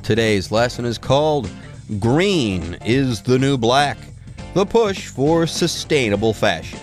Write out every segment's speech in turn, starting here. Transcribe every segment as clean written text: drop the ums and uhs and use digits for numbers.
Today's lesson is called Green is the New Black, the push for sustainable fashion.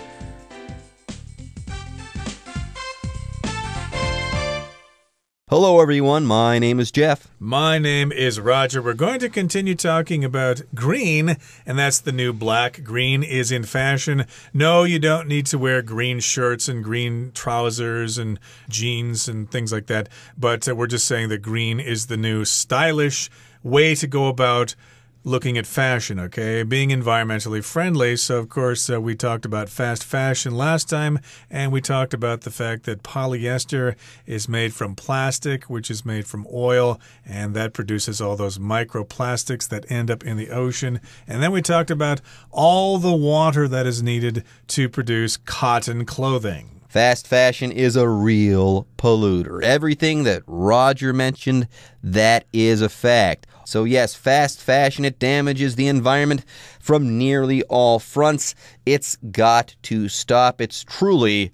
Hello everyone, my name is Jeff. My name is Roger. We're going to continue talking about green, and that's the new black. Green is in fashion. No, you don't need to wear green shirts and green trousers and jeans and things like that, but we're just saying that green is the new stylish way to go about looking at fashion, okay? Being environmentally friendly. So, of course, we talked about fast fashion last time, and we talked about the fact that polyester is made from plastic, which is made from oil, and that produces all those microplastics that end up in the ocean. And then we talked about all the water that is needed to produce cotton clothing. Fast fashion is a real polluter. Everything that Roger mentioned, that is a fact. So yes, fast fashion, it damages the environment from nearly all fronts. It's got to stop. It's truly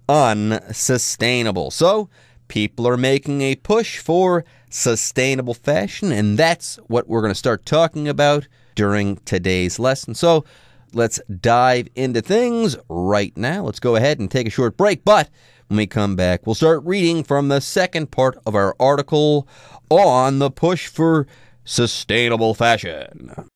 unsustainable. So people are making a push for sustainable fashion, and that's what we're going to start talking about during today's lesson. So let's dive into things right now. Let's go ahead and take a short break, but when we come back, we'll start reading from the second part of our article on the push for sustainable fashion.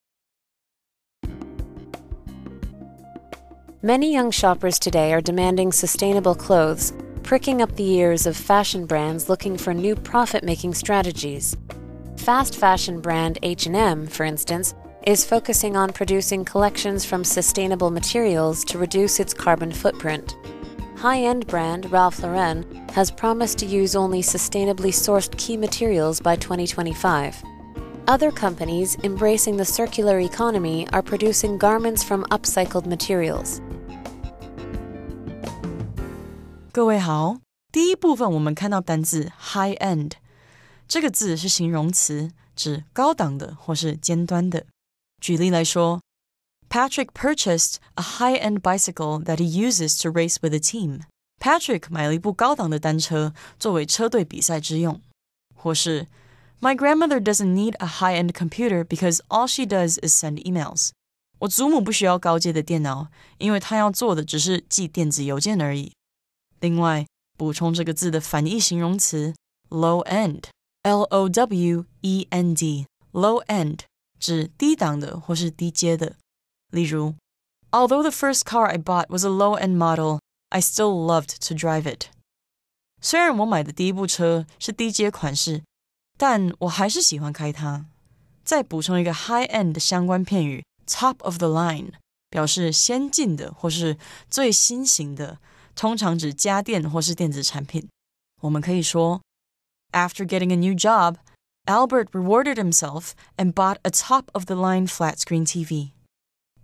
Many young shoppers today are demanding sustainable clothes, pricking up the ears of fashion brands looking for new profit-making strategies. Fast fashion brand H&M, for instance, is focusing on producing collections from sustainable materials to reduce its carbon footprint. High-end brand Ralph Lauren has promised to use only sustainably sourced key materials by 2025. Other companies embracing the circular economy are producing garments from upcycled materials. 各位好，第一部分我们看到单字 high end， 这个字是形容词，指高档的或是尖端的。举例来说 Patrick purchased a high-end bicycle that he uses to race with a team. Patrick 买了一部高档的单车，作为车队比赛之用。或是My grandmother doesn't need a high-end computer because all she does is send emails. 我祖母不需要高阶的电脑，因为她要做的只是寄电子邮件而已。另外，补充这个字的反义形容词 low end, L-O-W-E-N-D, low end 指低档的或是低阶的。例如 Although the first car I bought was a low-end model, I still loved to drive it. 虽然我买的第一部车是低阶款式，但我还是喜欢开它。再补充一个 high-end 的相关片语 top of the line， 表示先进的或是最新型的，通常指家电或是电子产品。我们可以说 After getting a new job, Albert rewarded himself and bought a top-of-the-line flat-screen TV.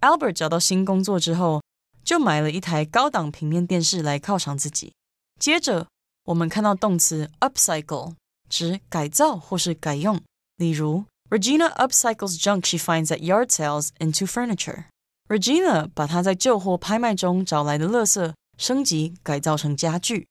Albert 找到新工作之后，就买了一台高档平面电视来犒赏自己。接着，我们看到动词 upcycle， 指改造或是改用。例如 Regina upcycles junk she finds at yard sales into furniture. Regina 把她在旧货拍卖中找来的垃圾升级改造成家具。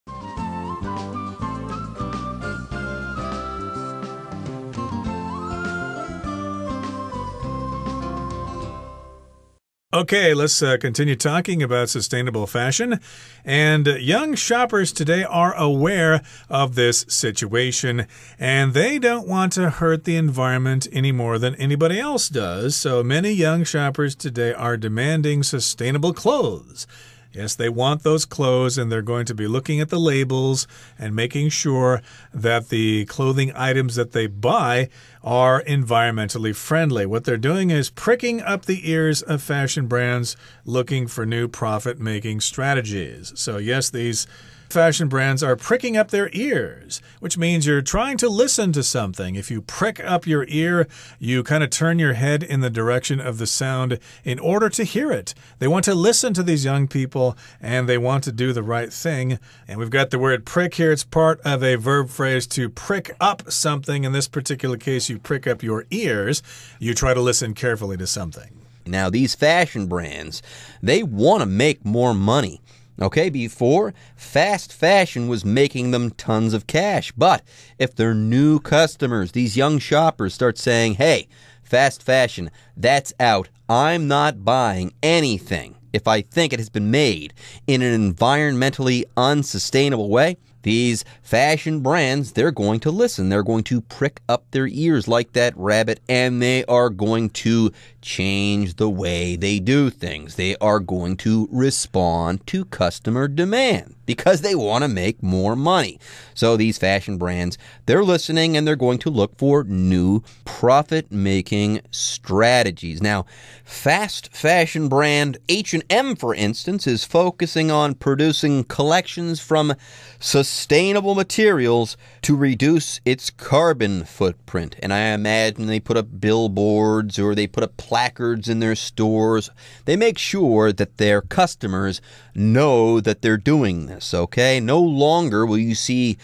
Okay, let's continue talking about sustainable fashion. And young shoppers today are aware of this situation, and they don't want to hurt the environment any more than anybody else does. So many young shoppers today are demanding sustainable clothes. Yes, they want those clothes, and they're going to be looking at the labels and making sure that the clothing items that they buy are environmentally friendly. What they're doing is pricking up the ears of fashion brands looking for new profit-making strategies. So yes, these fashion brands are pricking up their ears, which means you're trying to listen to something. If you prick up your ear, you kind of turn your head in the direction of the sound in order to hear it. They want to listen to these young people, and they want to do the right thing. And we've got the word prick here. It's part of a verb phrase to prick up something. In this particular case, you prick up your ears. You try to listen carefully to something. Now, these fashion brands, they want to make more money. Okay, before, fast fashion was making them tons of cash. But if their new customers, these young shoppers, start saying, hey, fast fashion, that's out. I'm not buying anything if I think it has been made in an environmentally unsustainable way, these fashion brands, they're going to listen. They're going to prick up their ears like that rabbit, and they are going to change the way they do things. They are going to respond to customer demand because they want to make more money. So these fashion brands, they're listening, and they're going to look for new profit-making strategies. Now, fast fashion brand H&M, for instance, is focusing on producing collections from sustainable materials to reduce its carbon footprint. And I imagine they put up billboards or they put up placards in their stores. They make sure that their customers know that they're doing this, okay? No longer will you see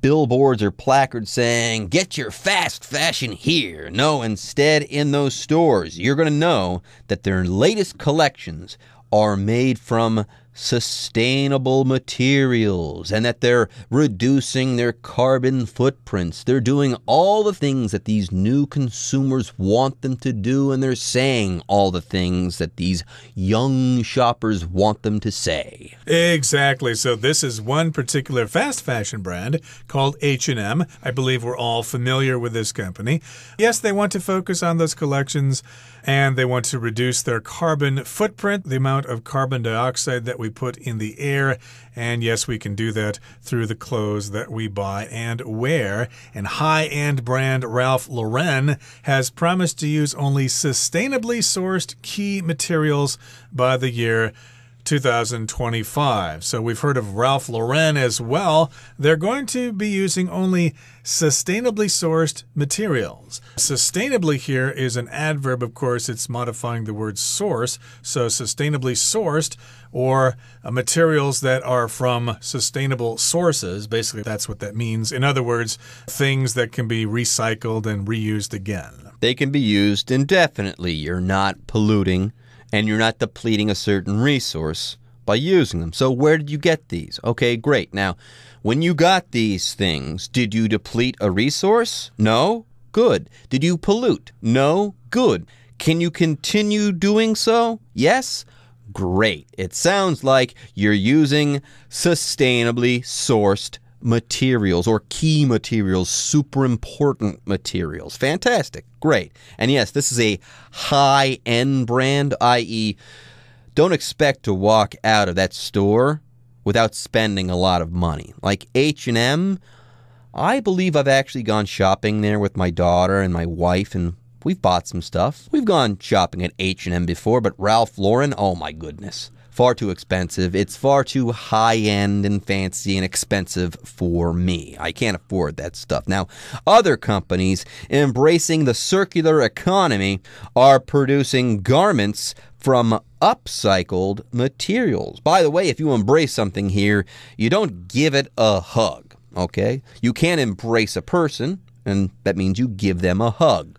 billboards or placards saying, get your fast fashion here. No, instead, in those stores, you're going to know that their latest collections are made from sustainable materials and that they're reducing their carbon footprints. They're doing all the things that these new consumers want them to do, and they're saying all the things that these young shoppers want them to say. Exactly. So this is one particular fast fashion brand called H&M. I believe we're all familiar with this company. Yes, they want to focus on those collections, and they want to reduce their carbon footprint, the amount of carbon dioxide that we put in the air. And yes, we can do that through the clothes that we buy and wear. And high-end brand Ralph Lauren has promised to use only sustainably sourced key materials by the year 2025. So we've heard of Ralph Lauren as well. They're going to be using only sustainably sourced materials. Sustainably here is an adverb, of course. It's modifying the word source. So sustainably sourced, or materials that are from sustainable sources. Basically, that's what that means. In other words, things that can be recycled and reused again. They can be used indefinitely. You're not polluting and you're not depleting a certain resource by using them. So where did you get these? Okay, great. Now, when you got these things, did you deplete a resource? No? Good. Did you pollute? No? Good. Can you continue doing so? Yes? Great. It sounds like you're using sustainably sourced materials or key materials, super important materials. Fantastic. Great. And yes, this is a high-end brand, i.e., don't expect to walk out of that store without spending a lot of money. Like H&M, I believe I've actually gone shopping there with my daughter and my wife, and we've bought some stuff. We've gone shopping at H&M before, but Ralph Lauren, oh my goodness. Far too expensive. It's far too high-end and fancy and expensive for me. I can't afford that stuff. Now, other companies embracing the circular economy are producing garments from upcycled materials. By the way, if you embrace something here, you don't give it a hug, okay? You can't embrace a person, and that means you give them a hug.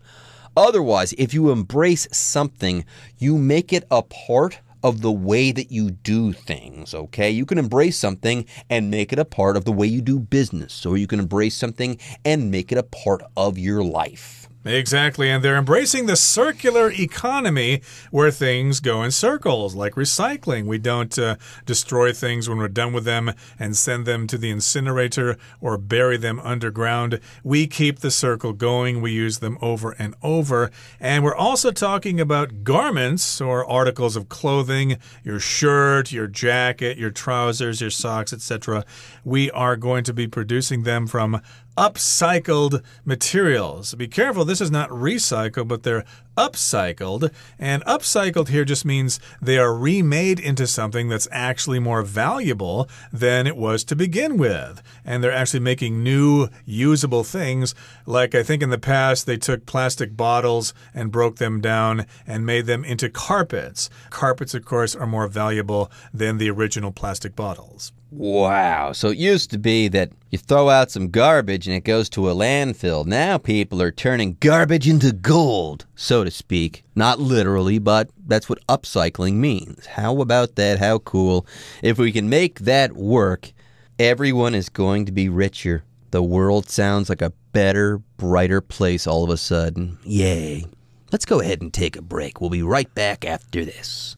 Otherwise, if you embrace something, you make it a part of the way that you do things, okay? You can embrace something and make it a part of the way you do business, or you can embrace something and make it a part of your life. Exactly, and they're embracing the circular economy where things go in circles, like recycling. We don't destroy things when we're done with them and send them to the incinerator or bury them underground. We keep the circle going. We use them over and over. And we're also talking about garments or articles of clothing, your shirt, your jacket, your trousers, your socks, etc. We are going to be producing them from upcycled materials. Be careful, this is not recycled, but they're upcycled. And upcycled here just means they are remade into something that's actually more valuable than it was to begin with. And they're actually making new usable things. Like I think in the past they took plastic bottles and broke them down and made them into carpets. Carpets, of course, are more valuable than the original plastic bottles. Wow. So it used to be that You throw out some garbage and it goes to a landfill. Now people are turning garbage into gold, so to speak. Not literally, but that's what upcycling means. How about that? How cool. If we can make that work, everyone is going to be richer. The world sounds like a better, brighter place all of a sudden. Yay. Let's go ahead and take a break. We'll be right back after this.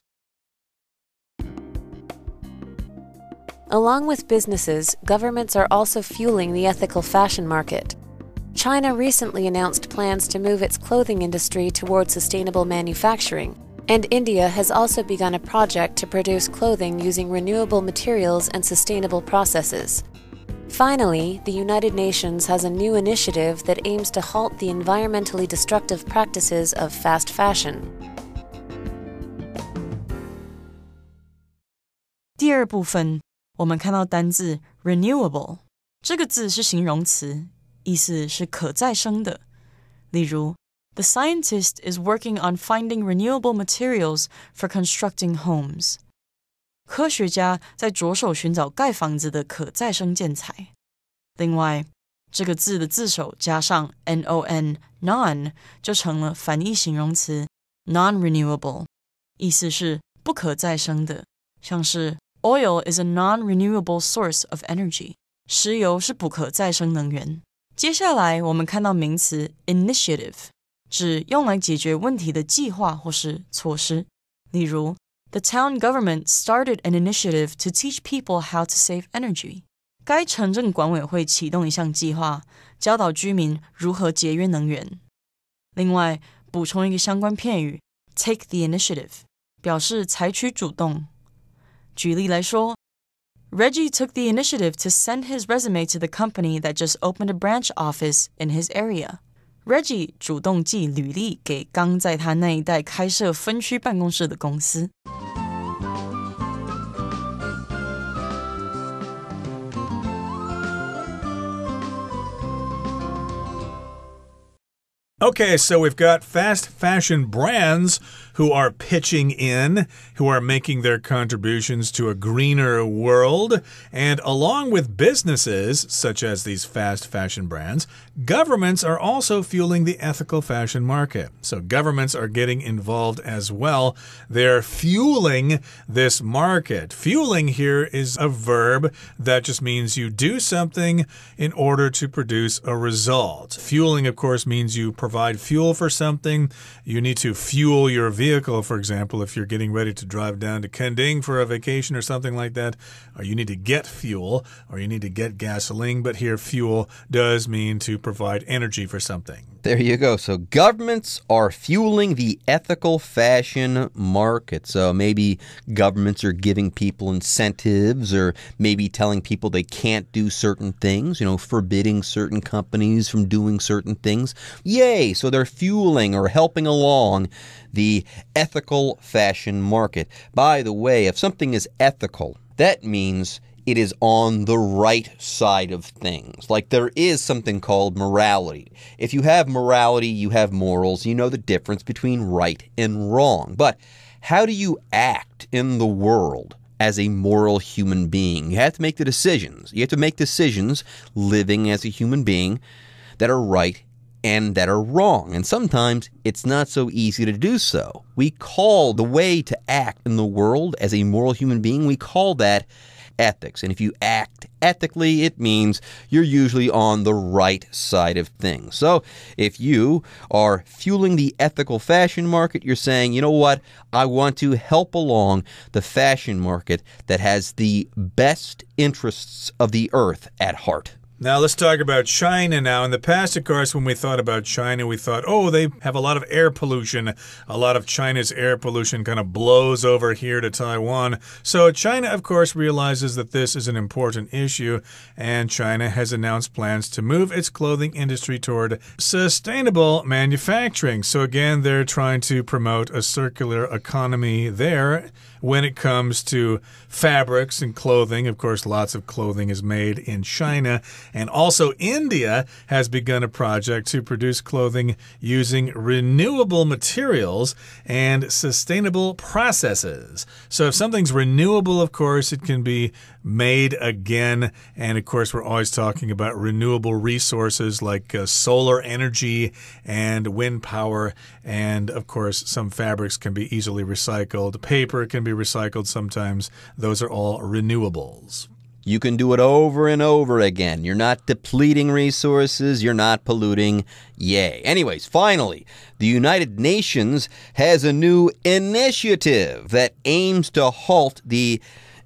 Along with businesses, governments are also fueling the ethical fashion market. China recently announced plans to move its clothing industry towards sustainable manufacturing, and India has also begun a project to produce clothing using renewable materials and sustainable processes. Finally, the United Nations has a new initiative that aims to halt the environmentally destructive practices of fast fashion. 第二部分我们看到单字 renewable 这个字是形容词，意思是可再生的。例如 The scientist is working on finding renewable materials for constructing homes. 科学家在着手寻找盖房子的可再生建材。另外，这个字的字首加上 non non 就成了反义形容词 non-renewable， 意思是不可再生的，像是Oil is a non-renewable source of energy. 石油是不可再生能源。接下来我们看到名词 initiative， 指用来解决问题的计划或是措施。例如 The town government started an initiative to teach people how to save energy. 该城镇管委会启动一项计划，教导居民如何节约能源。另外，补充一个相关片语 take the initiative， 表示采取主动。举例来说 Reggie took the initiative to send his resume to the company that just opened a branch office in his area. Reggie 主动寄履历给刚在他那一带开设分区办公室的公司。Okay, so we've got fast fashion brands who are pitching in, who are making their contributions to a greener world. And along with businesses, such as these fast fashion brands, governments are also fueling the ethical fashion market. So governments are getting involved as well. They're fueling this market. Fueling here is a verb that just means you do something in order to produce a result. Fueling, of course, means you provide fuel for something. You need to fuel your vehicle, for example, if you're getting ready to drive down to Kending for a vacation or something like that, or you need to get fuel, or you need to get gasoline, but here fuel does mean to provide energy for something. There you go. So governments are fueling the ethical fashion market. So maybe governments are giving people incentives or maybe telling people they can't do certain things, forbidding certain companies from doing certain things. Yay! So they're fueling or helping along the ethical fashion market. By the way, if something is ethical, that means it is on the right side of things. Like there is something called morality. If you have morality, you have morals. You know the difference between right and wrong. But how do you act in the world as a moral human being? You have to make the decisions. You have to make decisions living as a human being that are right and that are wrong. And sometimes it's not so easy to do so. We call the way to act in the world as a moral human being, we call that ethics. And if you act ethically, it means you're usually on the right side of things. So if you are fueling the ethical fashion market, you're saying, you know what? I want to help along the fashion market that has the best interests of the earth at heart. Now, let's talk about China now. In the past, of course, when we thought about China, we thought, oh, they have a lot of air pollution. A lot of China's air pollution kind of blows over here to Taiwan. So China, of course, realizes that this is an important issue, and China has announced plans to move its clothing industry toward sustainable manufacturing. So again, they're trying to promote a circular economy there. When it comes to fabrics and clothing, of course, lots of clothing is made in China. And also, India has begun a project to produce clothing using renewable materials and sustainable processes. So if something's renewable, of course, it can be made again. And of course, we're always talking about renewable resources like solar energy and wind power. And of course, some fabrics can be easily recycled. Paper can be recycled sometimes. Those are all renewables. You can do it over and over again. You're not depleting resources. You're not polluting. Yay. Anyways, finally, the United Nations has a new initiative that aims to halt the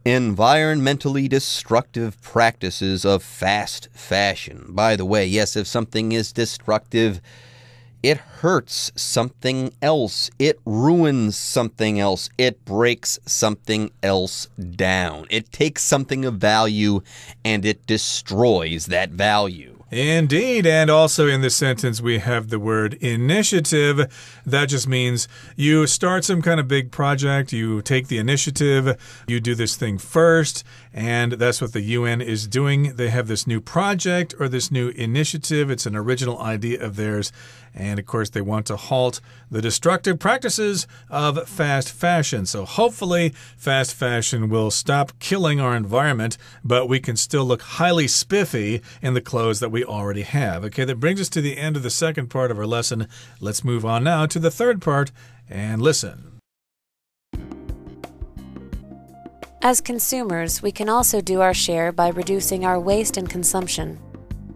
environmentally destructive practices of fast fashion. By the way, yes, if something is destructive, it hurts something else. It ruins something else. It breaks something else down. It takes something of value and it destroys that value. Indeed, and also in this sentence we have the word initiative. That just means you start some kind of big project, you take the initiative, you do this thing first, and that's what the UN is doing. They have this new project or this new initiative. It's an original idea of theirs, and of course they want to halt the destructive practices of fast fashion. So hopefully fast fashion will stop killing our environment, but we can still look highly spiffy in the clothes that we already have. Okay, that brings us to the end of the second part of our lesson. Let's move on now to the third part and listen. As consumers, we can also do our share by reducing our waste and consumption.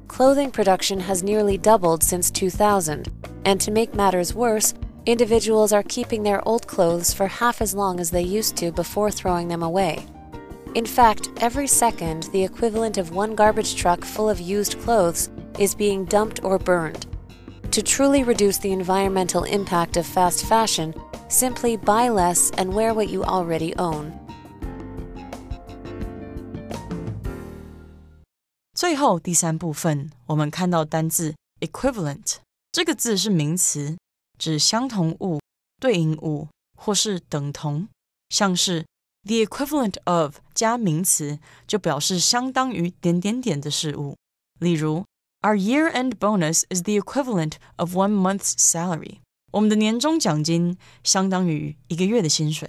Clothing production has nearly doubled since 2000, and to make matters worse, individuals are keeping their old clothes for half as long as they used to before throwing them away. In fact, every second, the equivalent of one garbage truck full of used clothes is being dumped or burned. To truly reduce the environmental impact of fast fashion, simply buy less and wear what you already own. 最后第三部分，我们看到单字 equivalent 这个字是名词，指相同物、对应物或是等同，像是 the equivalent of 加名词就表示相当于点点点的事物。例如 Our year-end bonus is the equivalent of 1 month's salary. 我们的年终奖金相当于1个月的薪水。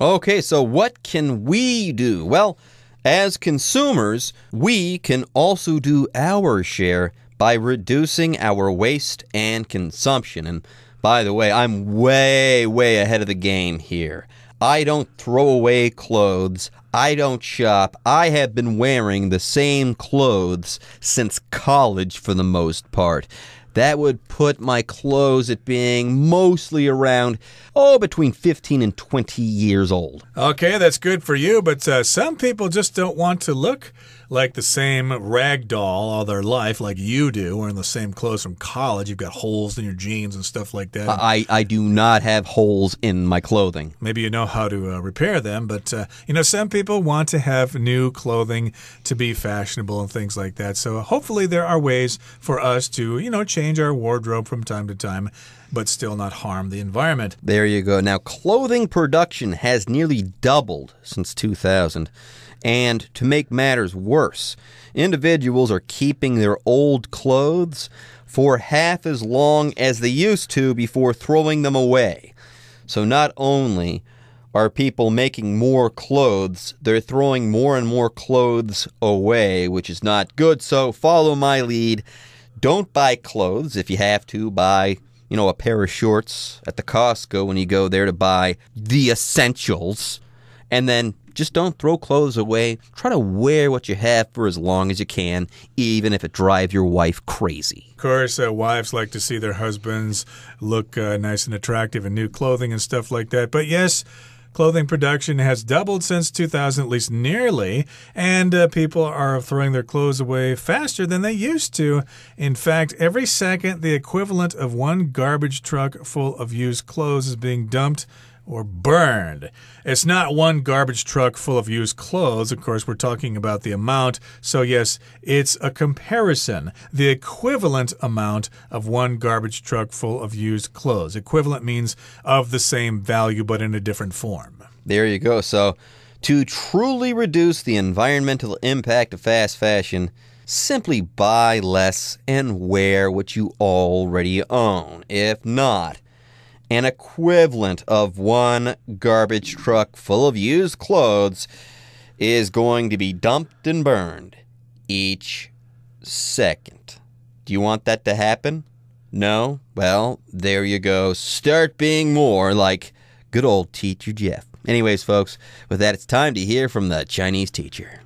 Okay, so what can we do? Well, as consumers, we can also do our share by reducing our waste and consumption. And by the way, I'm way ahead of the game here. I don't throw away clothes. I don't shop. I have been wearing the same clothes since college for the most part. That would put my clothes at being mostly around, between 15 and 20 years old. Okay, that's good for you, but some people just don't want to look like the same rag doll all their life like you do, wearing the same clothes from college. You've got holes in your jeans and stuff like that. I do not have holes in my clothing. Maybe you know how to repair them, but, some people want to have new clothing to be fashionable and things like that. So hopefully there are ways for us to, change our wardrobe from time to time, but still not harm the environment. There you go. Now, clothing production has nearly doubled since 2000. And to make matters worse, individuals are keeping their old clothes for half as long as they used to before throwing them away. So not only are people making more clothes, they're throwing more and more clothes away, which is not good. So follow my lead. Don't buy clothes. If you have to, buy, a pair of shorts at the Costco when you go there to buy the essentials. And then just don't throw clothes away. Try to wear what you have for as long as you can, even if it drives your wife crazy. Of course, wives like to see their husbands look nice and attractive in new clothing and stuff like that. But yes, clothing production has doubled since 2000, at least nearly, and people are throwing their clothes away faster than they used to. In fact, every second, the equivalent of one garbage truck full of used clothes is being dumped or burned. It's not one garbage truck full of used clothes. Of course, we're talking about the amount. So yes, it's a comparison. The equivalent amount of one garbage truck full of used clothes. Equivalent means of the same value, but in a different form. There you go. So to truly reduce the environmental impact of fast fashion, simply buy less and wear what you already own. If not, an equivalent of one garbage truck full of used clothes is going to be dumped and burned each second. Do you want that to happen? No? Well, there you go. Start being more like good old Teacher Jeff. Anyways, folks, with that, it's time to hear from the Chinese teacher.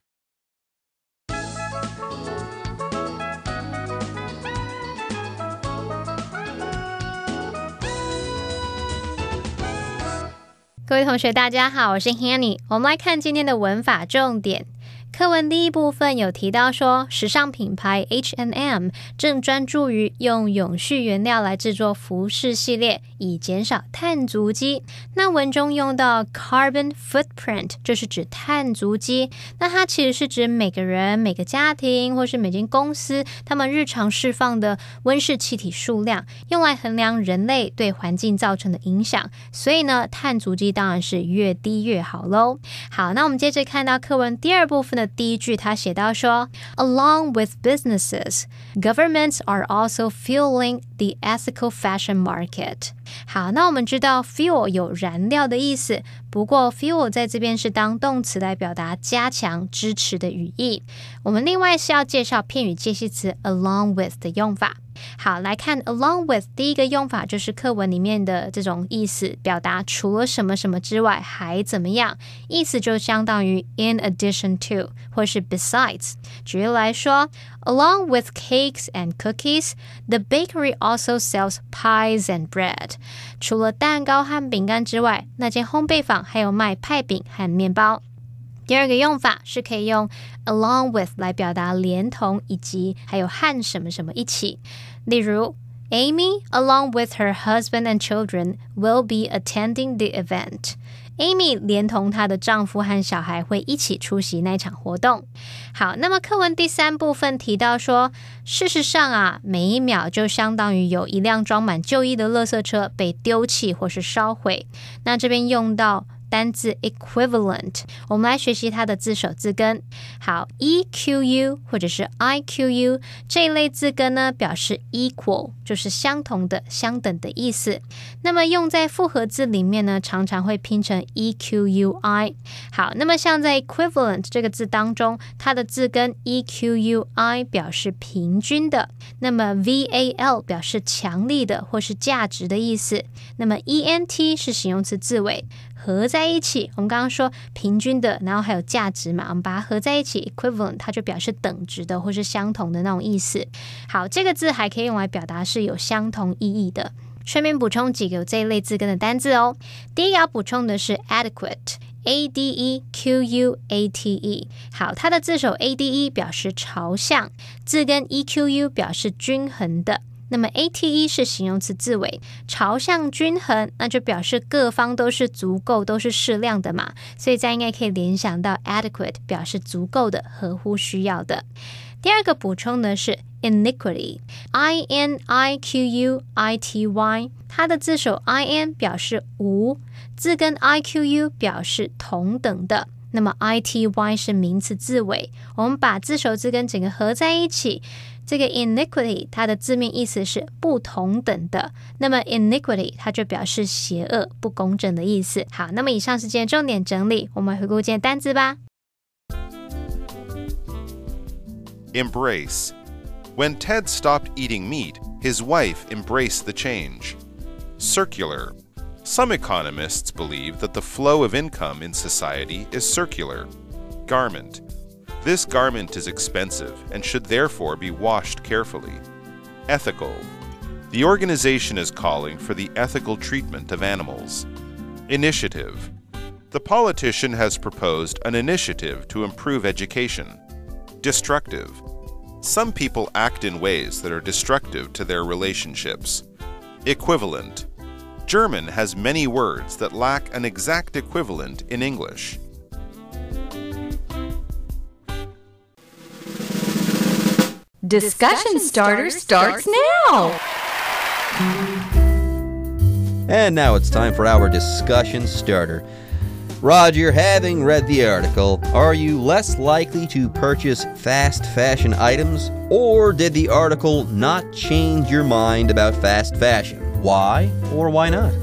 各位同学大家好，我是 Hanny。 我们来看今天的文法重点。课文第一部分有提到说，时尚品牌 H&M 正专注于用永续原料来制作服饰系列，以减少碳足迹。那文中用到 carbon footprint 就是指碳足迹，那它其实是指每个人、每个家庭或是每间公司他们日常释放的温室气体数量，用来衡量人类对环境造成的影响。所以呢，碳足迹当然是越低越好咯。好，那我们接着看到课文第二部分的第一句，他写到说 Along with businesses, governments are also fueling the ethical fashion market. 好，那我们知道 fuel 有燃料的意思，不过 fuel 在这边是当动词来表达加强、支持的语义。我们另外是要介绍片语介系词 along with 的用法。好，来看 along with 第一个用法就是课文里面的这种意思，表达除了什么什么之外还怎么样，意思就相当于 in addition to 或是 besides。举例来说 Along with cakes and cookies, the bakery also sells pies and bread. 除了蛋糕和饼干之外，那间烘焙坊还有卖派饼和面包。第二个用法是可以用 along with 来表达连同以及还有和什么什么一起。例如 Amy, along with her husband and children, will be attending the event. Amy 连同她的丈夫和小孩会一起出席那场活动。好，那么课文第三部分提到说，事实上啊，每一秒就相当于有一辆装满旧衣的垃圾车被丢弃或是烧毁。那这边用到单字 equivalent， 我们来学习它的字首字根。好 EQU 或者是 IQU 这一类字根呢，表示 equal 就是相同的、相等的意思。那么用在复合字里面呢，常常会拼成 EQUI。 好，那么像在 equivalent 这个字当中，它的字根 EQUI 表示平均的，那么 VAL 表示强力的或是价值的意思，那么 ENT 是形容词字尾，合在一起，我们刚刚说平均的，然后还有价值嘛，我们把它合在一起 equivalent 它就表示等值的或是相同的那种意思。好，这个字还可以用来表达是有相同意义的。顺便补充几个有这一类字根的单字哦。第一个要补充的是 adequate， ADEQUATE。 好，它的字首 ADE 表示朝向，字根 EQU 表示均衡的，那么 ATE 是形容词字尾，朝向均衡，那就表示各方都是足够，都是适量的嘛，所以这样应该可以联想到 adequate 表示足够的，合乎需要的。第二个补充的是 iniquity， INIQUITY， 它的字首 IN 表示无，字根 IQU 表示同等的，那么 ITY 是名词字尾，我们把字首字根整个合在一起，这个 iniquity 它的字面意思是不同等的，那么 iniquity 它就表示邪恶、不公正的意思。好，那么以上是今天重点整理，我们回顾今天单字吧。Embrace. When Ted stopped eating meat, his wife embraced the change. Circular. Some economists believe that the flow of income in society is circular. Garment. This garment is expensive and should therefore be washed carefully. Ethical. The organization is calling for the ethical treatment of animals. Initiative. The politician has proposed an initiative to improve education. Destructive. Some people act in ways that are destructive to their relationships. Equivalent. German has many words that lack an exact equivalent in English. Discussion Starter starts now! And now it's time for our discussion starter. Roger, having read the article, are you less likely to purchase fast fashion items, or did the article not change your mind about fast fashion? Why or why not?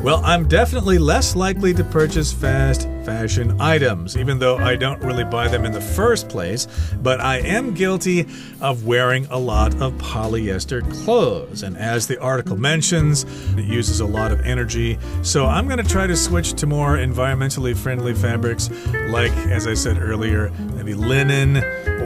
Well, I'm definitely less likely to purchase fast fashion items, even though I don't really buy them in the first place. But I am guilty of wearing a lot of polyester clothes. And as the article mentions, it uses a lot of energy. So I'm going to try to switch to more environmentally friendly fabrics, like, as I said earlier, maybe linen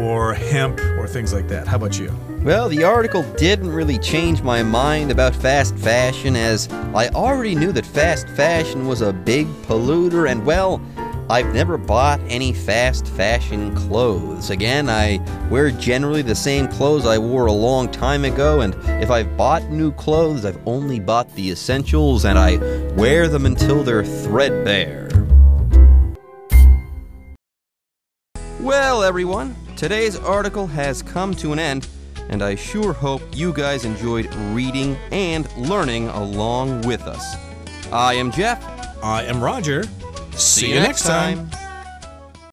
or hemp or things like that. How about you? Well, the article didn't really change my mind about fast fashion, as I already knew that fast fashion was a big polluter, and well, I've never bought any fast fashion clothes. Again, I wear generally the same clothes I wore a long time ago, and if I've bought new clothes, I've only bought the essentials, and I wear them until they're threadbare. Well, everyone, today's article has come to an end, and I sure hope you guys enjoyed reading and learning along with us. I am Jeff. I am Roger. See you next time.